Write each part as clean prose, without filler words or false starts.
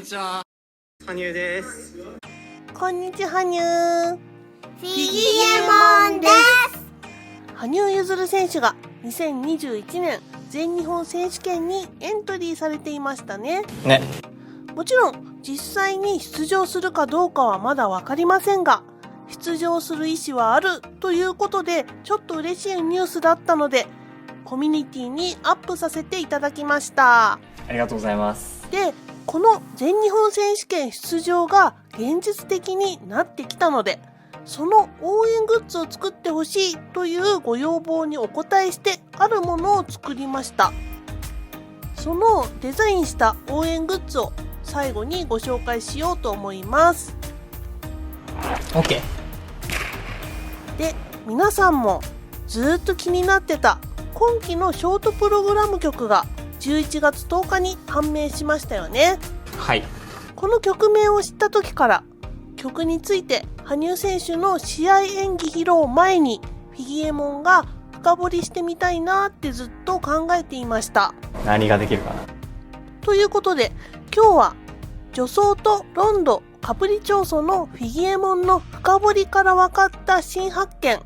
ちは。羽生です。こんにちは、羽生。フィギエモンです。羽生結弦選手が2021年全日本選手権にエントリーされていましたね。もちろん実際に出場するかどうかはまだ分かりませんが、出場する意思はあるということで、ちょっと嬉しいニュースだったのでコミュニティにアップさせていただきました。ありがとうございます。で、この全日本選手権出場が現実的になってきたので、その応援グッズを作ってほしいというご要望にお応えしてあるものを作りました。そのデザインした応援グッズを最後にご紹介しようと思います。 OK。 で、皆さんもずっと気になってた今期のショートプログラム曲が11月10日に判明しましたよね。はい。この曲名を知った時から曲について羽生選手の試合演技披露前にフィギエモンが深掘りしてみたいなってずっと考えていました。何ができるかな。ということで今日は助走とロンドカプリチョーソのフィギエモンの深掘りから分かった新発見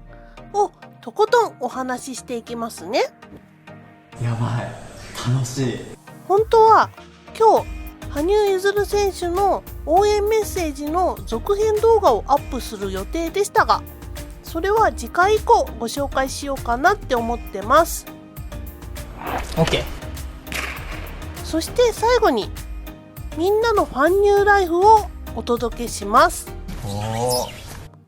をとことんお話ししていきますね。やばい、楽しい。本当は今日羽生結弦選手の応援メッセージの続編動画をアップする予定でしたが、それは次回以降ご紹介しようかなって思ってます。 OK。 そして最後にみんなのファンニューライフをお届けします。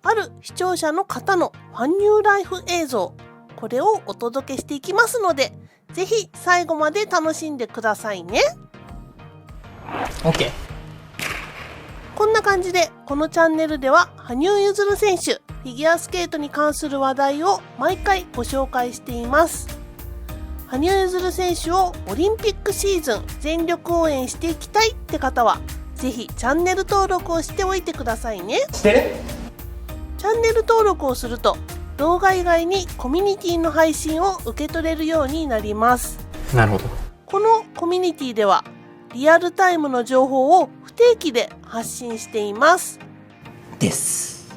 ある視聴者の方のファンニューライフ映像、これをお届けしていきますので、ぜひ最後まで楽しんでくださいね。 OK。 こんな感じでこのチャンネルでは羽生結弦選手、フィギュアスケートに関する話題を毎回ご紹介しています。羽生結弦選手をオリンピックシーズン全力応援していきたいって方はぜひチャンネル登録をしておいてくださいね。してる？チャンネル登録をすると動画以外にコミュニティの配信を受け取れるようになります。なるほど。このコミュニティではリアルタイムの情報を不定期で発信していますです。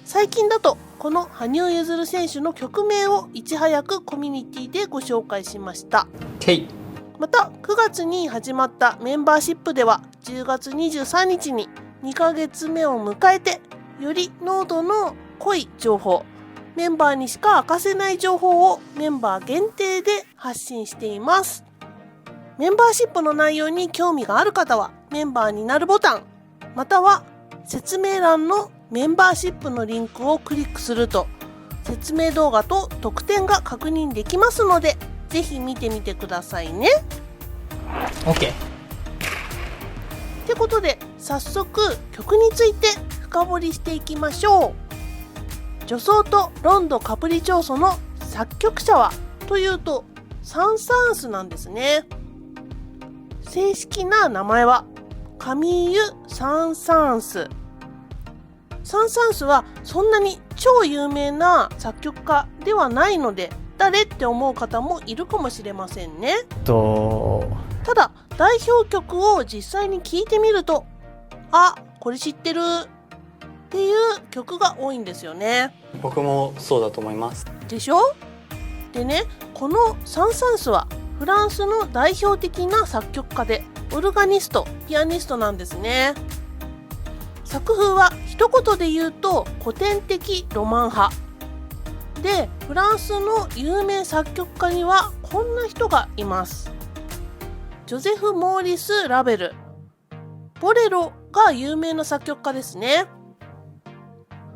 最近だとこの羽生結弦選手の曲名をいち早くコミュニティでご紹介しました。 OK。 また9月に始まったメンバーシップでは10月23日に2ヶ月目を迎えて、より濃度の濃い情報、メンバーにしか明かせない情報をメンバー限定で発信しています。メンバーシップの内容に興味がある方はメンバーになるボタン、または説明欄のメンバーシップのリンクをクリックすると説明動画と特典が確認できますので、ぜひ見てみてくださいね。 OK。 ってことで早速曲について深掘りしていきましょう。助走とロンドカプリチョーソの作曲者はというとサン・サーンスなんですね。正式な名前はカミーユ・サン・サーンス。サン・サーンスはそんなに超有名な作曲家ではないので、誰って思う方もいるかもしれませんね。ただ代表曲を実際に聴いてみると、あ、これ知ってるっていう曲が多いんですよね。僕もそうだと思います。でしょ？でね、このサン・サーンスはフランスの代表的な作曲家でオルガニスト、ピアニストなんですね。作風は一言で言うと古典的ロマン派で、フランスの有名作曲家にはこんな人がいます。ジョゼフ・モーリス・ラベル、ボレロが有名な作曲家ですね。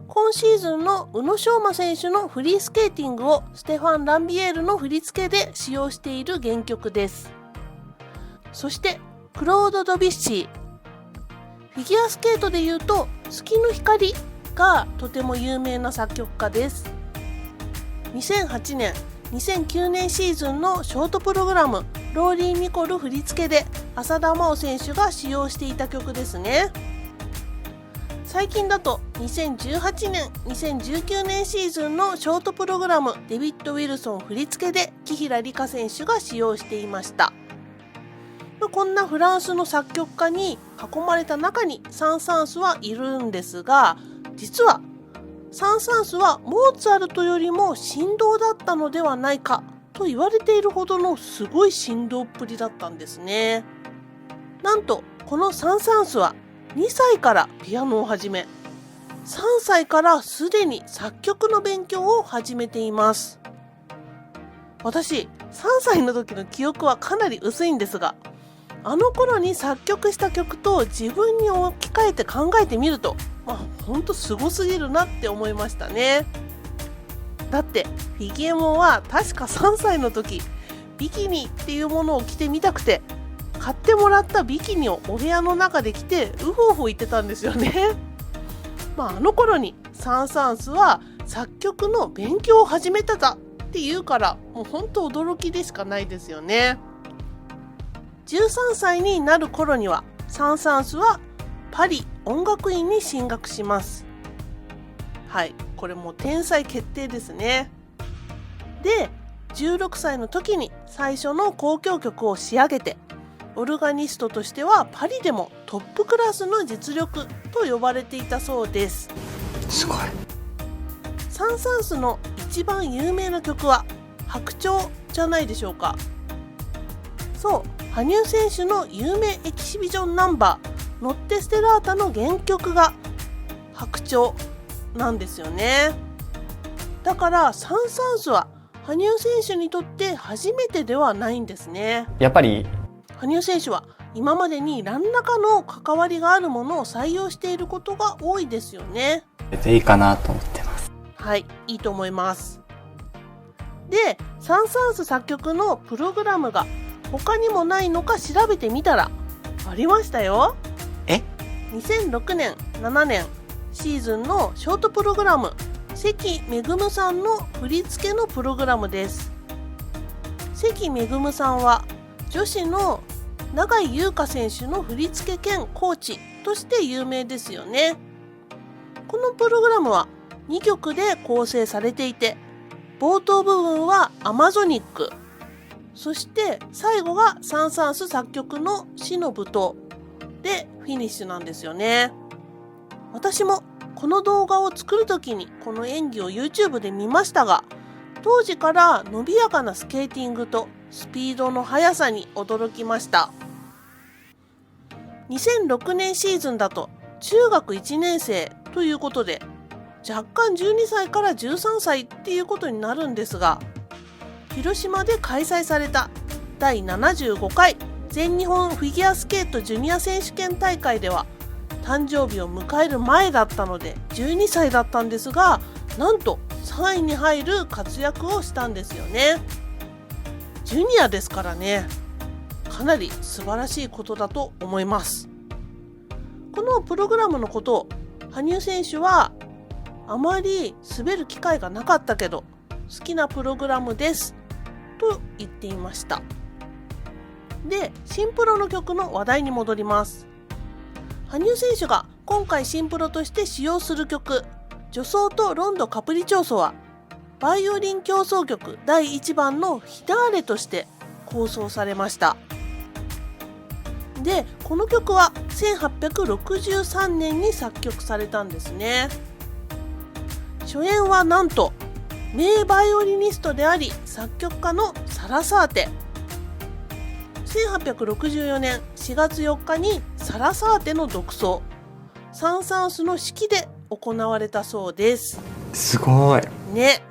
今シーズンの宇野昌磨選手のフリースケーティングをステファン・ランビエールの振り付けで使用している原曲です。そしてクロード・ドビュッシー、フィギュアスケートでいうと月の光がとても有名な作曲家です。2008年2009年シーズンのショートプログラムローリー・ニコル振り付けで浅田真央選手が使用していた曲ですね。最近だと2018年2019年シーズンのショートプログラムデビッド・ウィルソン振り付けで紀平梨花選手が使用していました。こんなフランスの作曲家に囲まれた中にサン・サーンスはいるんですが、実はサン・サーンスはモーツァルトよりも神童だったのではないかと言われているほどのすごい神童っぷりだったんですね。なんとこのサン・サーンスは2歳からピアノを始め、3歳からすでに作曲の勉強を始めています。私、3歳の時の記憶はかなり薄いんですが、あの頃に作曲した曲と自分に置き換えて考えてみると、ほんとすごすぎるなって思いましたね。だってフィギエモンは確か3歳の時、ビキニっていうものを着てみたくて、買ってもらったビキニをお部屋の中で着てウホウホ言ってたんですよね。あの頃にサン・サーンスは作曲の勉強を始めてたっていうから、もう本当驚きでしかないですよね。13歳になる頃にはサン・サーンスはパリ音楽院に進学します。はい、これもう天才決定ですね。で、16歳の時に最初の交響曲を仕上げて、オルガニストとしてはパリでもトップクラスの実力と呼ばれていたそうです。すごい。サン・サーンスの一番有名な曲は白鳥じゃないでしょうか。そう、羽生選手の有名エキシビジョンナンバーノッテ・ステラータの原曲が白鳥なんですよね。だからサン・サーンスは羽生選手にとって初めてではないんですね。やっぱり羽生選手は今までに何らかの関わりがあるものを採用していることが多いですよね。いいかなと思ってます。はい、いいと思います。で、サン・サーンス作曲のプログラムが他にもないのか調べてみたらありましたよ。2006年7年シーズンのショートプログラム、関めぐむさんの振り付けのプログラムです。関めぐむさんは女子の永井優香選手の振り付け兼コーチとして有名ですよね。このプログラムは2曲で構成されていて、冒頭部分はアマゾニック、そして最後がサン・サーンス作曲の死の舞踏でフィニッシュなんですよね。私もこの動画を作るときにこの演技を YouTube で見ましたが、当時から伸びやかなスケーティングとスピードの速さに驚きました。2006年シーズンだと中学1年生ということで、若干12歳から13歳っていうことになるんですが、広島で開催された第75回全日本フィギュアスケートジュニア選手権大会では誕生日を迎える前だったので12歳だったんですが、なんと3位に入る活躍をしたんですよね。ジュニアですからね、かなり素晴らしいことだと思います。このプログラムのことを羽生選手はあまり滑る機会がなかったけど好きなプログラムですと言っていました。で、シンプロの曲の話題に戻ります。羽生選手が今回シンプロとして使用する曲、女奏とロンドカプリチョーソはバイオリン協奏曲第1番のフィナーレとして構想されました。で、この曲は1863年に作曲されたんですね。初演はなんと名バイオリニストであり作曲家のサラサーテ。1864年4月4日にサラサーテの独奏、サン・サーンスの指揮で行われたそうです。すごいね。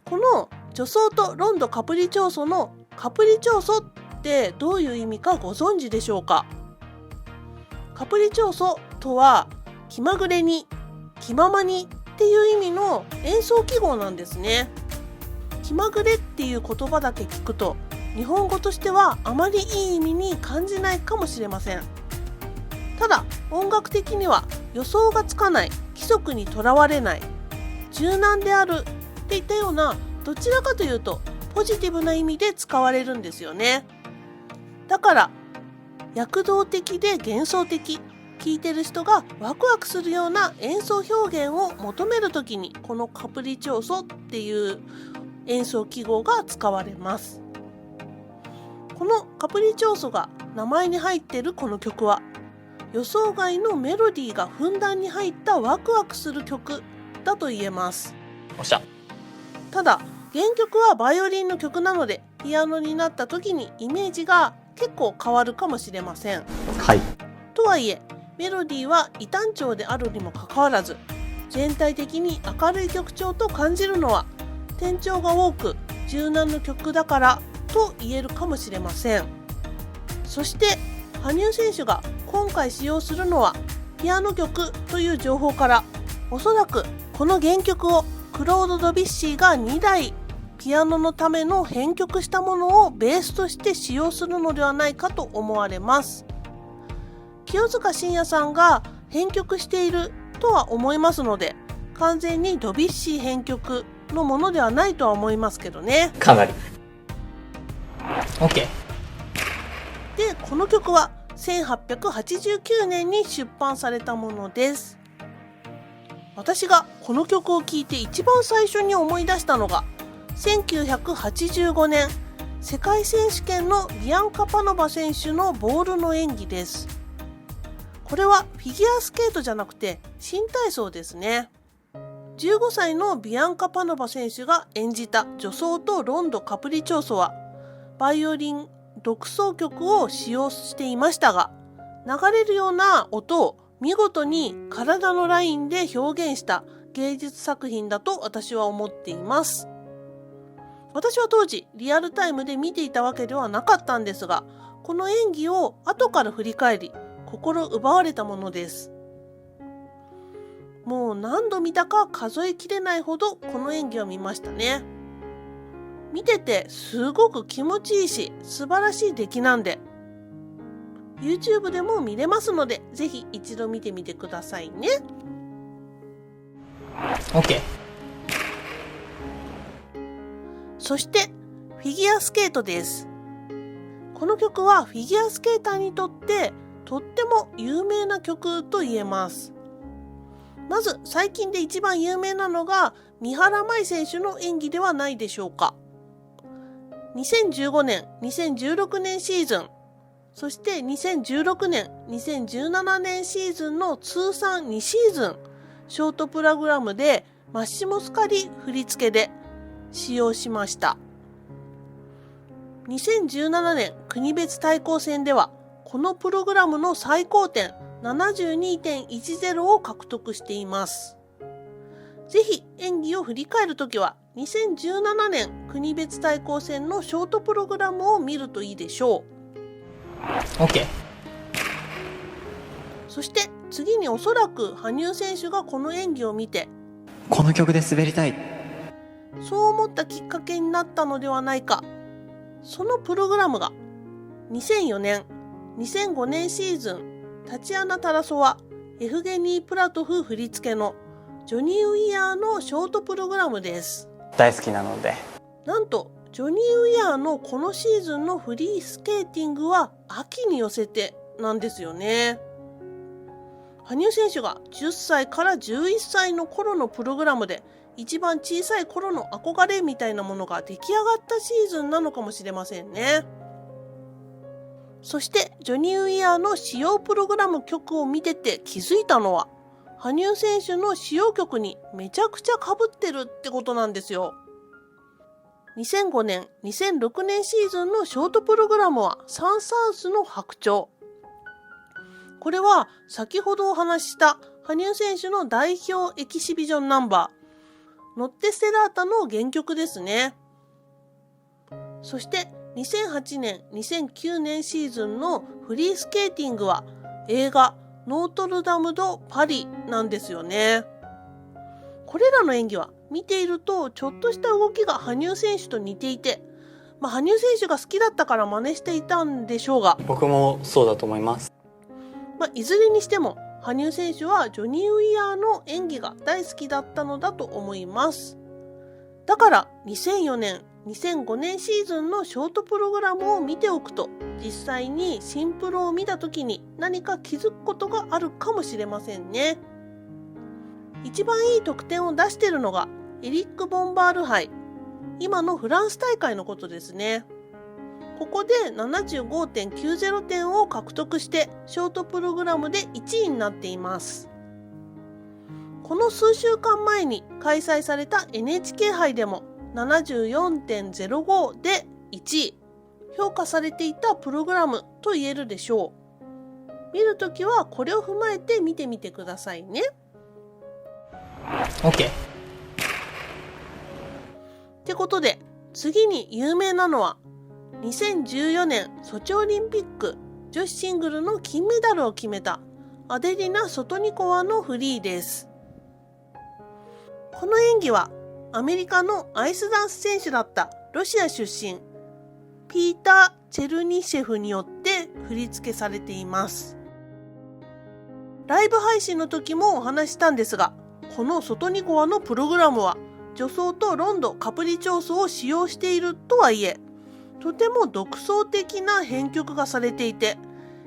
この女奏とロンドカプリチョーソのカプリチョーソってどういう意味かご存知でしょうか。カプリチョーソとは気まぐれに、気ままにっていう意味の演奏記号なんですね。気まぐれっていう言葉だけ聞くと日本語としてはあまりいい意味に感じないかもしれません。ただ音楽的には予想がつかない、規則にとらわれない、柔軟であるっていったような、どちらかというとポジティブな意味で使われるんですよね。だから躍動的で幻想的、聴いてる人がワクワクするような演奏表現を求めるときにこのカプリチョーソっていう演奏記号が使われます。このカプリチョーソが名前に入っているこの曲は、予想外のメロディーがふんだんに入ったワクワクする曲だと言えます。おっしゃ。ただ原曲はバイオリンの曲なので、ピアノになった時にイメージが結構変わるかもしれません。はい。とはいえメロディーは異端調であるにもかかわらず、全体的に明るい曲調と感じるのは、転調が多く柔軟な曲だからと言えるかもしれません。そして羽生選手が今回使用するのはピアノ曲という情報から、おそらくこの原曲をクロード・ドビュッシーが2台ピアノのための編曲したものをベースとして使用するのではないかと思われます。清塚信也さんが編曲しているとは思いますので、完全にドビュッシー編曲のものではないとは思いますけどね。かなり。OK。で、この曲は1889年に出版されたものです。私がこの曲を聴いて一番最初に思い出したのが、1985年世界選手権のビアンカ・パノバ選手のボールの演技です。これはフィギュアスケートじゃなくて新体操ですね。15歳のビアンカ・パノバ選手が演じた女装とロンド・カプリチョーソはバイオリン独奏曲を使用していましたが、流れるような音を見事に体のラインで表現した芸術作品だと私は思っています。私は当時リアルタイムで見ていたわけではなかったんですが、この演技を後から振り返り心奪われたものです。もう何度見たか数えきれないほどこの演技を見ましたね。見ててすごく気持ちいいし素晴らしい出来なんで、 YouTube でも見れますので、ぜひ一度見てみてくださいね。 OK。そしてフィギュアスケートです。この曲はフィギュアスケーターにとってとっても有名な曲と言えます。まず最近で一番有名なのが三原舞依選手の演技ではないでしょうか。2015年、2016年シーズン、そして2016年、2017年シーズンの通算2シーズン、ショートプログラムでマッシモ・スカリ振り付けで使用しました。2017年国別対抗戦では、このプログラムの最高点 72.10 を獲得しています。ぜひ演技を振り返るときは、2017年国別対抗戦のショートプログラムを見るといいでしょう。OK。そして次におそらく羽生選手がこの演技を見て、この曲で滑りたい。そう思ったきっかけになったのではないか。そのプログラムが2004年、2005年シーズン、タチアナ・タラソワ、エフゲニー・プラトフ振り付けのジョニー・ウィアーのショートプログラムです。大好きなので。なんとジョニー・ウィアーのこのシーズンのフリースケーティングは秋に寄せてなんですよね。羽生選手が10歳から11歳の頃のプログラムで一番小さい頃の憧れみたいなものが出来上がったシーズンなのかもしれませんね。そしてジョニー・ウィアーの使用プログラム曲を見てて気づいたのは、羽生選手の使用曲にめちゃくちゃ被ってるってことなんですよ。2005年、2006年シーズンのショートプログラムはサン・サーンスの白鳥。これは先ほどお話しした羽生選手の代表エキシビジョンナンバー、ノッテ・ステラータの原曲ですね。そして2008年、2009年シーズンのフリースケーティングは映画ノートルダム・ド・パリなんですよね。これらの演技は見ているとちょっとした動きが羽生選手と似ていて、羽生選手が好きだったから真似していたんでしょうが、僕もそうだと思います。いずれにしても羽生選手はジョニー・ウィアーの演技が大好きだったのだと思います。だから2004年、2005年シーズンのショートプログラムを見ておくと、実際にシンプルを見た時に何か気づくことがあるかもしれませんね。一番いい得点を出しているのがエリック・ボンバール杯、今のフランス大会のことですね。ここで 75.90 点を獲得してショートプログラムで1位になっています。この数週間前に開催された NHK 杯でも 74.05 で1位、評価されていたプログラムと言えるでしょう。見るときはこれを踏まえて見てみてくださいね。 OK。ってことで、次に有名なのは2014年ソチオリンピック女子シングルの金メダルを決めたアデリナ・ソトニコワのフリーです。この演技はアメリカのアイスダンス選手だったロシア出身ピーター・チェルニシェフによって振り付けされています。ライブ配信の時もお話したんですが、このソトニコワのプログラムは助走とロンド・カプリチョーソを使用しているとはいえ、とても独創的な編曲がされていて、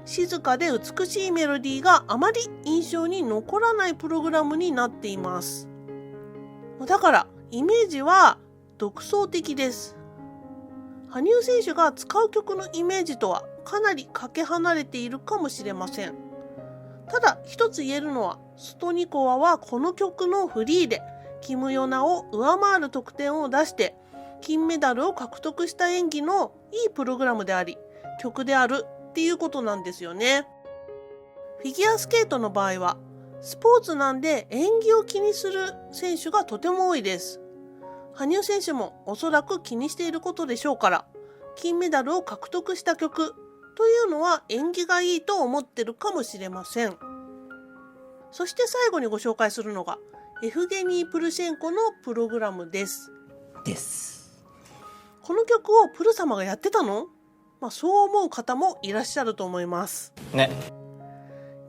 静かで美しいメロディーがあまり印象に残らないプログラムになっています。だからイメージは独創的です。羽生選手が使う曲のイメージとはかなりかけ離れているかもしれません。ただ一つ言えるのは、ソトニコワはこの曲のフリーでキム・ヨナを上回る得点を出して金メダルを獲得した演技のいいプログラムであり曲であるっていうことなんですよね。フィギュアスケートの場合はスポーツなんで演技を気にする選手がとても多いです。羽生選手もおそらく気にしていることでしょうから、金メダルを獲得した曲というのは演技がいいと思ってるかもしれません。そして最後にご紹介するのがエフゲニー・プルシェンコのプログラムです。この曲をプル様がやってたの？そう思う方もいらっしゃると思いますね。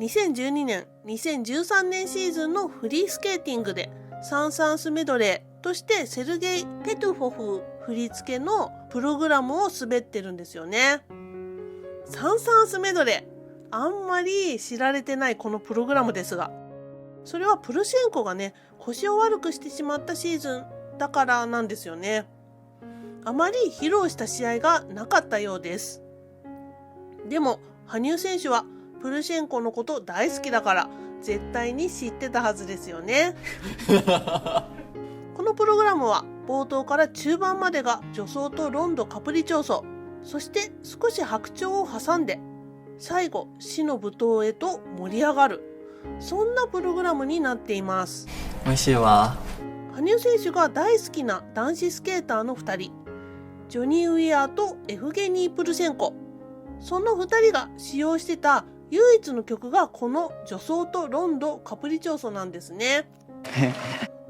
2012年、2013年シーズンのフリースケーティングでサン・サンスメドレーとしてセルゲイ・ペトゥフォフ振り付けのプログラムを滑ってるんですよね。サン・サンスメドレー、あんまり知られてないこのプログラムですが、それはプルシェンコがね、腰を悪くしてしまったシーズンだからなんですよね。あまり披露した試合がなかったようです。でも羽生選手はプルシェンコのこと大好きだから絶対に知ってたはずですよね。このプログラムは冒頭から中盤までが助走とロンド・カプリチョーソ、そして少し白鳥を挟んで最後死の舞踏へと盛り上がる、そんなプログラムになっています。美味しいわ。羽生選手が大好きな男子スケーターの2人、ジョニー・ウィアーとエフゲニー・プルシェンコ、その2人が使用してた唯一の曲がこの助走とロンド・カプリチョーソなんですね。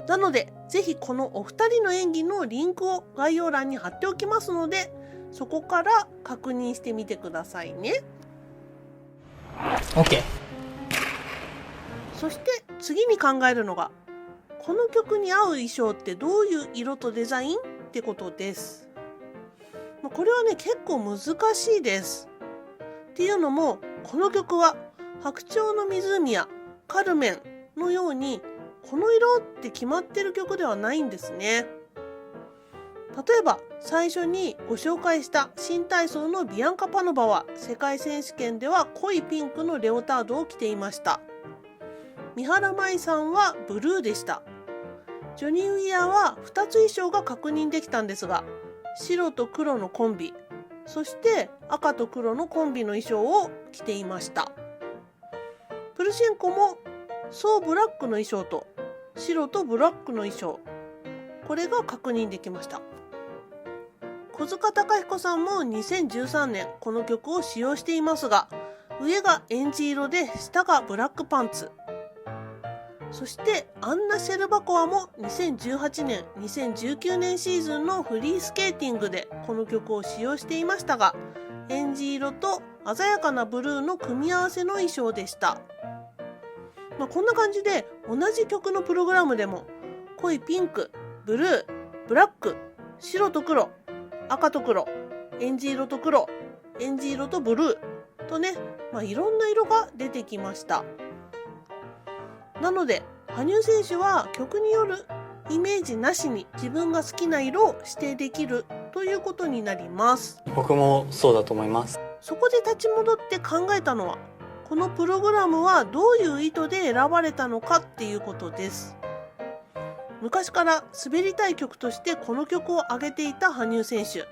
なのでぜひこのお二人の演技のリンクを概要欄に貼っておきますので、そこから確認してみてくださいね。 OK。そして次に考えるのが、この曲に合う衣装ってどういう色とデザインってことです。これはね、結構難しいです。っていうのも、この曲は白鳥の湖やカルメンのようにこの色って決まってる曲ではないんですね。例えば最初にご紹介した新体操のビアンカ・パノバは世界選手権では濃いピンクのレオタードを着ていました。三原舞依さんはブルーでした。ジョニー・ウィアーは2つ衣装が確認できたんですが、白と黒のコンビ、そして赤と黒のコンビの衣装を着ていました。プルシェンコもソーブラックの衣装と白とブラックの衣装、これが確認できました。小塚貴彦さんも2013年この曲を使用していますが、上がエンジ色で下がブラックパンツ。そしてアンナ・シェルバコワも2018年2019年シーズンのフリースケーティングでこの曲を使用していましたが、エンジ色と鮮やかなブルーの組み合わせの衣装でした。こんな感じで同じ曲のプログラムでも濃いピンク、ブルー、ブラック、白と黒、赤と黒、エンジ色と黒、エンジ色とブルーとね、いろんな色が出てきました。なので羽生選手は曲によるイメージなしに自分が好きな色を指定できるということになります。僕もそうだと思います。そこで立ち戻って考えたのは、このプログラムはどういう意図で選ばれたのかっていうことです。昔から滑りたい曲としてこの曲を挙げていた羽生選手。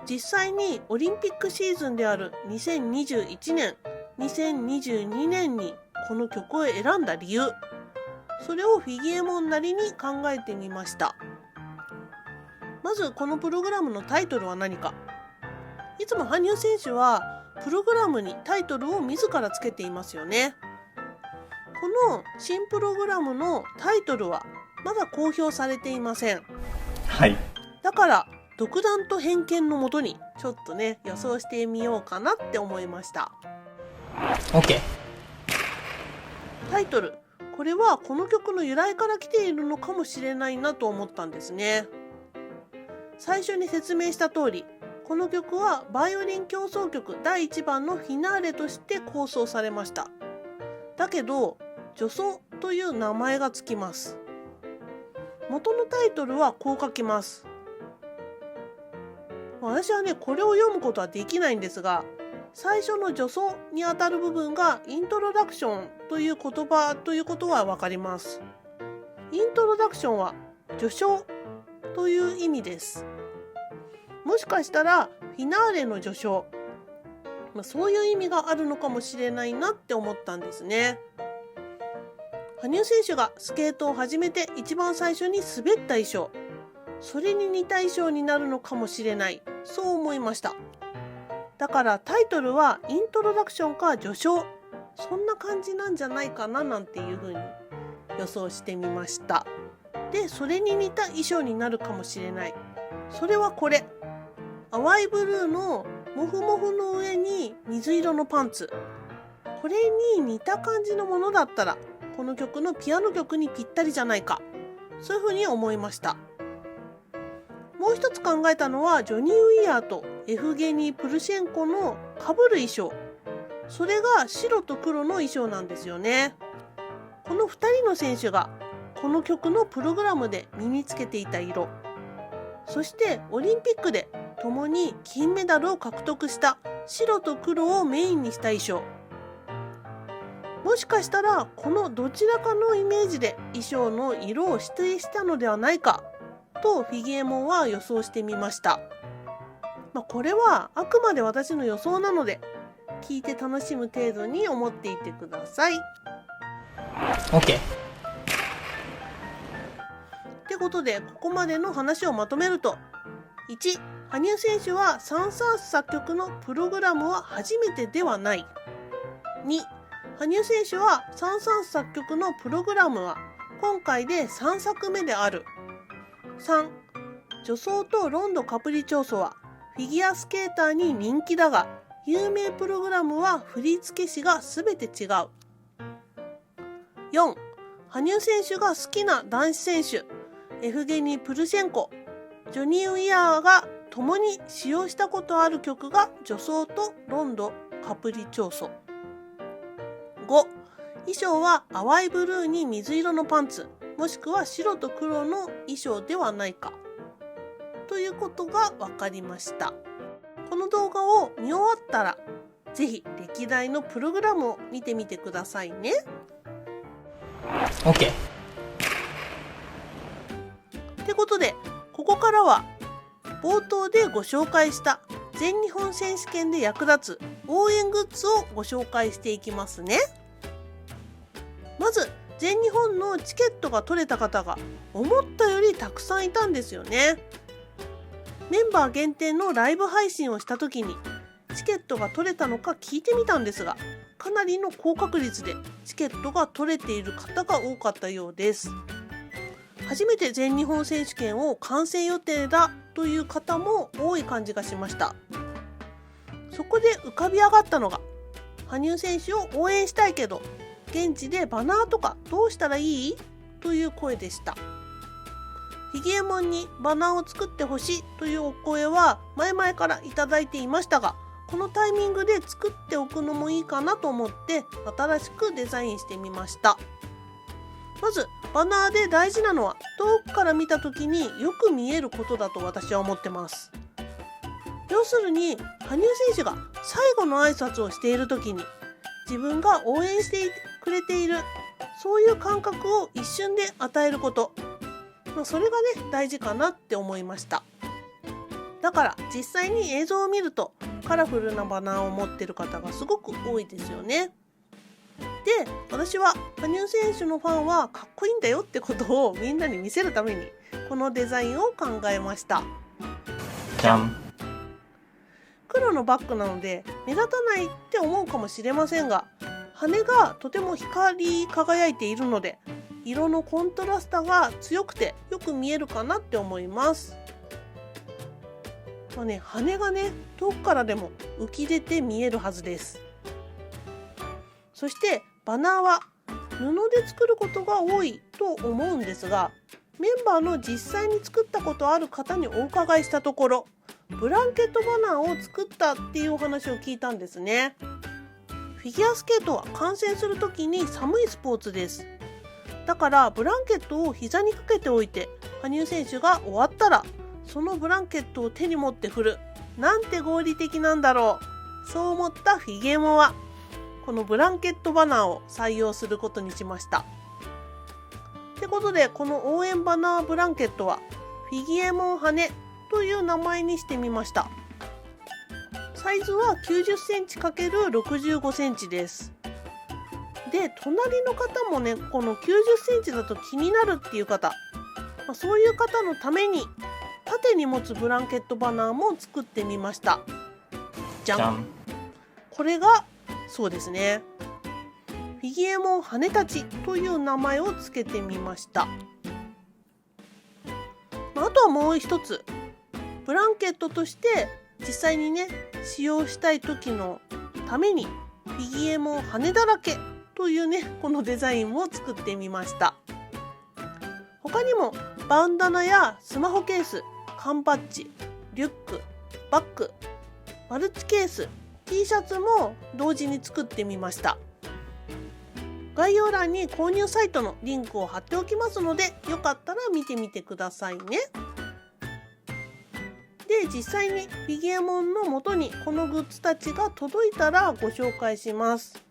実際にオリンピックシーズンである2021年、2022年にこの曲を選んだ理由、それをフィギエモンなりに考えてみました。まずこのプログラムのタイトルは何か。いつも羽生選手はプログラムにタイトルを自らつけていますよね。この新プログラムのタイトルはまだ公表されていません。はい。だから独断と偏見のもとにちょっとね予想してみようかなって思いました。 OK。タイトル、これはこの曲の由来から来ているのかもしれないなと思ったんですね。最初に説明した通り、この曲はバイオリン協奏曲第1番のフィナーレとして構想されました。だけど序奏という名前がつきます。元のタイトルはこう書きます。私はねこれを読むことはできないんですが、最初の序奏にあたる部分がイントロダクションという言葉ということはわかります。イントロダクションは序章という意味です。もしかしたらフィナーレの序章、そういう意味があるのかもしれないなって思ったんですね。羽生選手がスケートを始めて一番最初に滑った衣装、それに似た衣装になるのかもしれない、そう思いました。だからタイトルはイントロダクションか序章、そんな感じなんじゃないかななんていうふうに予想してみました。で、それに似た衣装になるかもしれない。それはこれ。淡いブルーのモフモフの上に水色のパンツ。これに似た感じのものだったら、この曲のピアノ曲にぴったりじゃないか。そういうふうに思いました。もう一つ考えたのは、ジョニー・ウィアーとエフゲニー・プルシェンコの被る衣装。それが白と黒の衣装なんですよね。この2人の選手がこの曲のプログラムで身につけていた色、そしてオリンピックで共に金メダルを獲得した白と黒をメインにした衣装。もしかしたらこのどちらかのイメージで衣装の色を指定したのではないかとフィギエモンは予想してみました。これはあくまで私の予想なので、聞いて楽しむ程度に思っていてください。 OK。ってことで、ここまでの話をまとめると、1、羽生選手はサン・サーンス作曲のプログラムは初めてではない。2、羽生選手はサン・サーンス作曲のプログラムは今回で3作目である。3、序奏とロンド・カプリチョーソはフィギュアスケーターに人気だが、有名プログラムは振付師が全て違う。4、羽生選手が好きな男子選手、エフゲニー・プルシェンコ、ジョニー・ウィアーが共に使用したことある曲が序奏とロンド・カプリチョーソ。5、衣装は淡いブルーに水色のパンツ、もしくは白と黒の衣装ではないかということが分かりました。この動画を見終わったらぜひ歴代のプログラムを見てみてくださいね。 OK。ってことで、ここからは冒頭でご紹介した全日本選手権で役立つ応援グッズをご紹介していきますね。まず全日本のチケットが取れた方が思ったよりたくさんいたんですよね。メンバー限定のライブ配信をした時にチケットが取れたのか聞いてみたんですが、かなりの高確率でチケットが取れている方が多かったようです。初めて全日本選手権を観戦予定だという方も多い感じがしました。そこで浮かび上がったのが、羽生選手を応援したいけど現地でバナーとかどうしたらいいという声でした。フィギエモンにバナーを作ってほしいというお声は前々からいただいていましたが、このタイミングで作っておくのもいいかなと思って新しくデザインしてみました。まずバナーで大事なのは遠くから見た時によく見えることだと私は思ってます。要するに羽生選手が最後の挨拶をしている時に自分が応援してくれている、そういう感覚を一瞬で与えること、それがね大事かなって思いました。だから実際に映像を見るとカラフルなバナーを持っている方がすごく多いですよね。で、私は羽生選手のファンはかっこいいんだよってことをみんなに見せるためにこのデザインを考えました。じゃん。黒のバッグなので目立たないって思うかもしれませんが、羽がとても光り輝いているので色のコントラストが強くてよく見えるかなって思います。羽がね遠くからでも浮き出て見えるはずです。そしてバナーは布で作ることが多いと思うんですが、メンバーの実際に作ったことある方にお伺いしたところ、ブランケットバナーを作ったっていうお話を聞いたんですね。フィギュアスケートは観戦するときに寒いスポーツです。だからブランケットを膝にかけておいて、羽生選手が終わったらそのブランケットを手に持って振る、なんて合理的なんだろう。そう思ったフィギエモンはこのブランケットバナーを採用することにしました。ってことでこの応援バナーブランケットはフィギエモン羽という名前にしてみました。サイズは90センチ ×65 センチです。で、隣の方もねこの90センチだと気になるっていう方、そういう方のために縦に持つブランケットバナーも作ってみました。じゃん。これがそうですね、フィギエモン羽たちという名前をつけてみました。あとはもう一つ、ブランケットとして実際にね使用したい時のためにフィギエモン羽だらけというねこのデザインも作ってみました。他にもバンダナやスマホケース、缶バッジ、リュック、バッグ、マルチケース、T シャツも同時に作ってみました。概要欄に購入サイトのリンクを貼っておきますので、よかったら見てみてくださいね。で、実際にフィギエモンの元にこのグッズたちが届いたらご紹介します。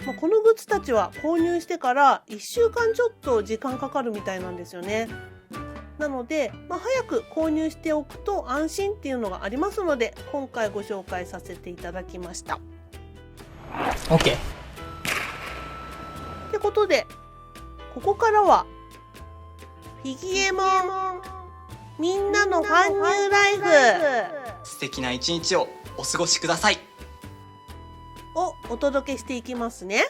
このグッズたちは購入してから1週間ちょっと時間かかるみたいなんですよね。なので、早く購入しておくと安心っていうのがありますので、今回ご紹介させていただきました。 OK。ってことで、ここからはフィギエモンみんなの搬入ライフ素敵な一日をお過ごしください。をお届けしていきますね。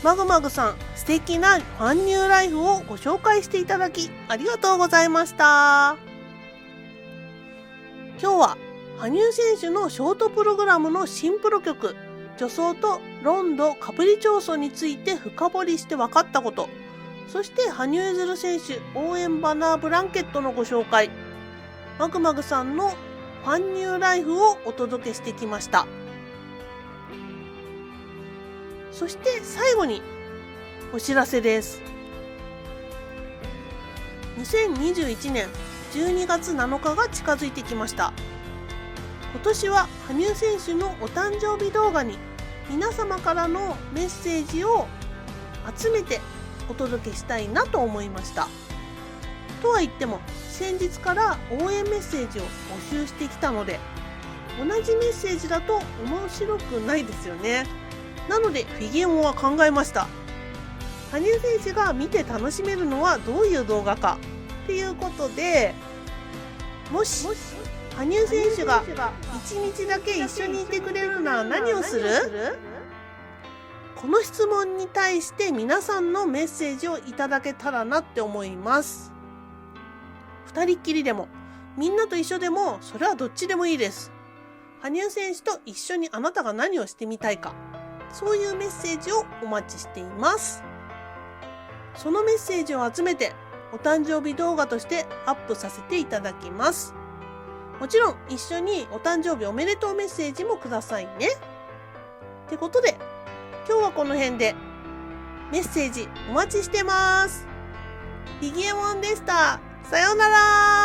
マグマグさん、素敵なファンニューライフをご紹介していただきありがとうございました。今日は羽生選手のショートプログラムの新プロ曲、助走とロンド・カプリチョーソについて深掘りして分かったこと、そして羽生結弦選手応援バナーブランケットのご紹介、マグマグさんのファンニューライフをお届けしてきました。そして最後にお知らせです。2021年12月7日が近づいてきました。今年は羽生選手のお誕生日動画に皆様からのメッセージを集めてお届けしたいなと思いました。とは言っても先日から応援メッセージを募集してきたので、同じメッセージだと面白くないですよね。なのでフィギュアモンは考えました。羽生選手が見て楽しめるのはどういう動画かっていうことで、もし羽生選手が1日だけ一緒にいてくれるなら何をする？この質問に対して皆さんのメッセージをいただけたらなって思います。二人っきりでもみんなと一緒でもそれはどっちでもいいです。羽生選手と一緒にあなたが何をしてみたいか、そういうメッセージをお待ちしています。そのメッセージを集めてお誕生日動画としてアップさせていただきます。もちろん一緒にお誕生日おめでとうメッセージもくださいね。ってことで今日はこの辺で。メッセージお待ちしてます。フィギュアモンでした。さようなら。